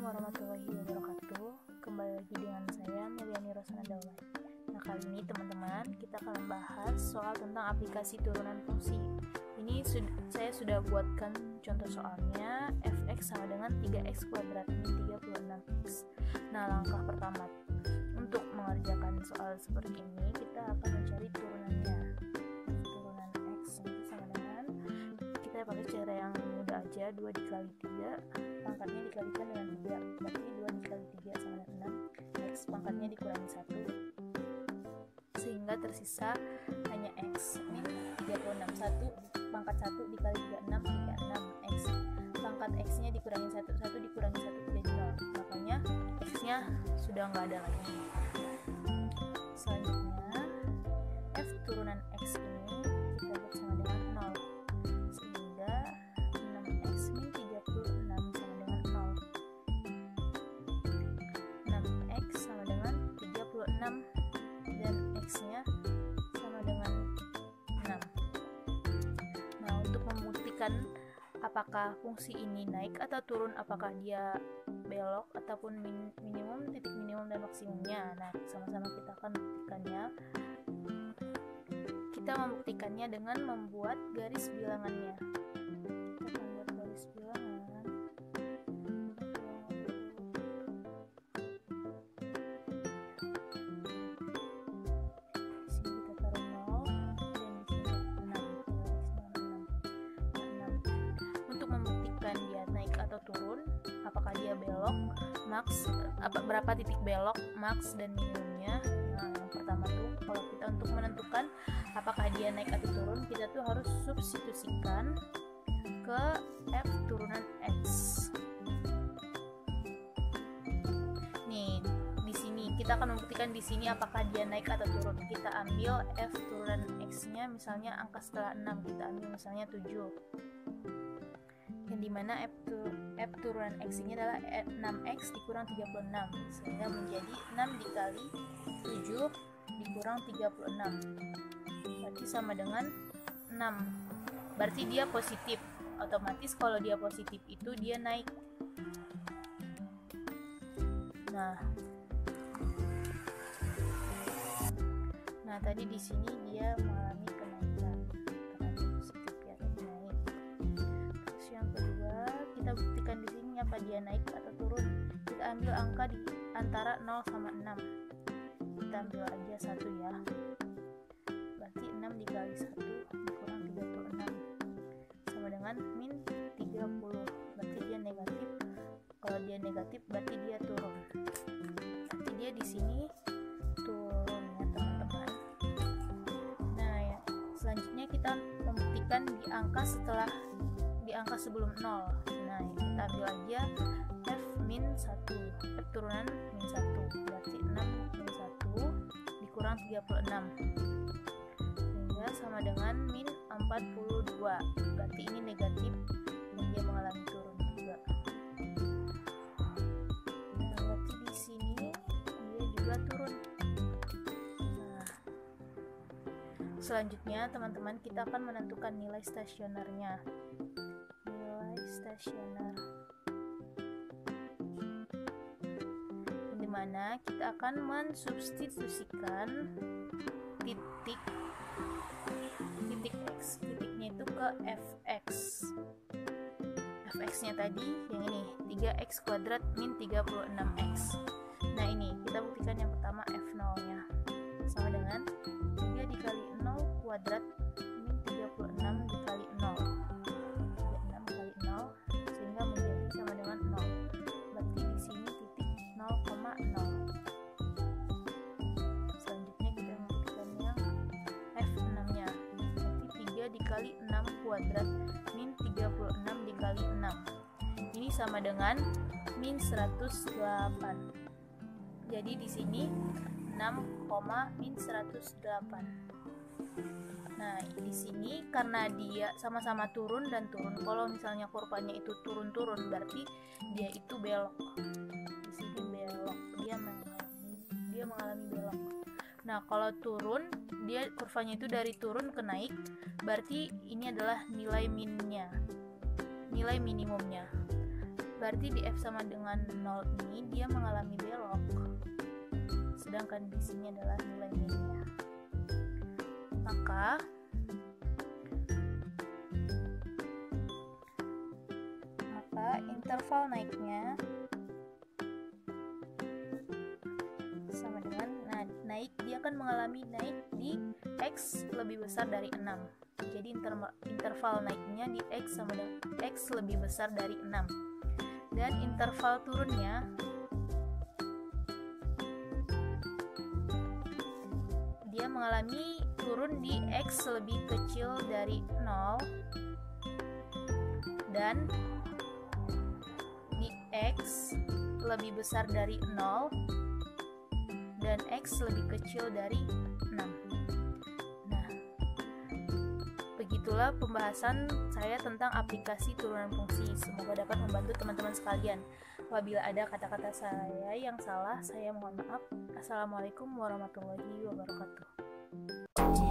warahmatullahi wabarakatuh. Kembali lagi dengan saya Meliani Rosana Daulay. Nah, kali ini teman-teman kita akan bahas soal tentang aplikasi turunan fungsi. Ini saya sudah buatkan contoh soalnya. Fx sama dengan 3x kuadrat min 36x. Nah, langkah pertama untuk mengerjakan soal seperti ini, kita akan mencari turunannya. Turunan x itu sama dengan, kita pakai cara yang mudah aja, 2 dikali 3, pangkatnya dikalikan dengan 3, berarti 2 dikali 3 sama dengan 6, x pangkatnya dikurangi 1, sehingga tersisa hanya x min 36. 1 pangkat 1 dikali 36, 36, x pangkat x nya dikurangi 1, 1 dikurangi 1 jadi 0, makanya x nya sudah nggak ada lagi. Selanjutnya f turunan x ini kita buat sama dengan 0, sehingga 6x min 36 sama dengan 0. 6x sama dengan 36 dan x nya sama dengan 6. Nah, untuk membuktikan apakah fungsi ini naik atau turun, apakah dia belok ataupun minimum, titik minimum dan maksimumnya. Nah, sama-sama kita akan membuktikannya. Kita membuktikannya dengan membuat garis bilangannya. Kita akan buat garis bilangan. Di sini kita taruh 0 dan di sini 6. Untuk membuktikan dia naik atau turun, apakah dia belok, max, berapa titik belok, max dan minimumnya. Nah, yang pertama tuh, kalau kita untuk menentukan apakah dia naik atau turun, kita tuh harus substitusikan ke f turunan x. Nih, di sini kita akan membuktikan di sini apakah dia naik atau turun. Kita ambil f turunan x-nya, misalnya angka setelah 6, kita ambil misalnya 7. Yang dimana f turunan x ini adalah 6x dikurang 36, sehingga menjadi 6 dikali 7 dikurang 36, berarti sama dengan 6. Berarti dia positif. Otomatis kalau dia positif itu dia naik. Nah tadi di sini dia mengalami kenaikan karena dia positif, ya tadi naik. Terus yang kedua, kita buktikan di sini apa dia naik atau turun. Kita ambil angka di antara 0 sama 6. Kita ambil aja 1 ya. Berarti 6 dikali 1 dikurang 36 sama dengan min 30. Berarti dia negatif. Kalau dia negatif berarti dia turun. Berarti dia di sini turun ya teman-teman. Nah ya, selanjutnya kita membuktikan di angka sebelum 0. Nah, kita ambil aja f min 1, f turunan min 1, berarti 6 min 1 dikurang 36, sehingga sama dengan min 42. Berarti ini negatif dan dia mengalami turun juga. Nah, berarti di sini dia juga turun. Nah, selanjutnya teman-teman, kita akan menentukan nilai stasionernya. Stasioner, yang dimana kita akan mensubstitusikan titik x, titiknya itu ke fx. Fx nya tadi yang ini 3x kuadrat min 36x. Nah, ini kita buktikan yang pertama f0 nya sama dengan 3 dikali 0 kuadrat min 36 dikali 0, sama dengan 0. Berarti di sini titik 0,0. Selanjutnya kita membuktikan yang f6-nya. Berarti 3 dikali 6 kuadrat min 36 dikali 6. Ini sama dengan min 108. Jadi di sini 6, min 108. Nah, di sini karena dia sama-sama turun dan turun. Kalau misalnya kurvanya itu turun-turun, berarti dia itu belok. Di sini belok, dia mengalami belok. Nah, kalau turun, dia kurvanya itu dari turun ke naik, berarti ini adalah nilai minimumnya. Berarti di F sama dengan 0 ini dia mengalami belok, sedangkan di sini adalah nilai minnya. Maka interval naiknya sama dengan naik, dia akan mengalami naik di X lebih besar dari 6. Jadi interval naiknya di X sama dengan X lebih besar dari 6. Dan interval turunnya dia mengalami turun di X lebih kecil dari 0 dan di X lebih besar dari 0 dan X lebih kecil dari 6. Nah, begitulah pembahasan saya tentang aplikasi turunan fungsi. Semoga dapat membantu teman-teman sekalian. Apabila ada kata-kata saya yang salah, saya mohon maaf. Assalamualaikum warahmatullahi wabarakatuh.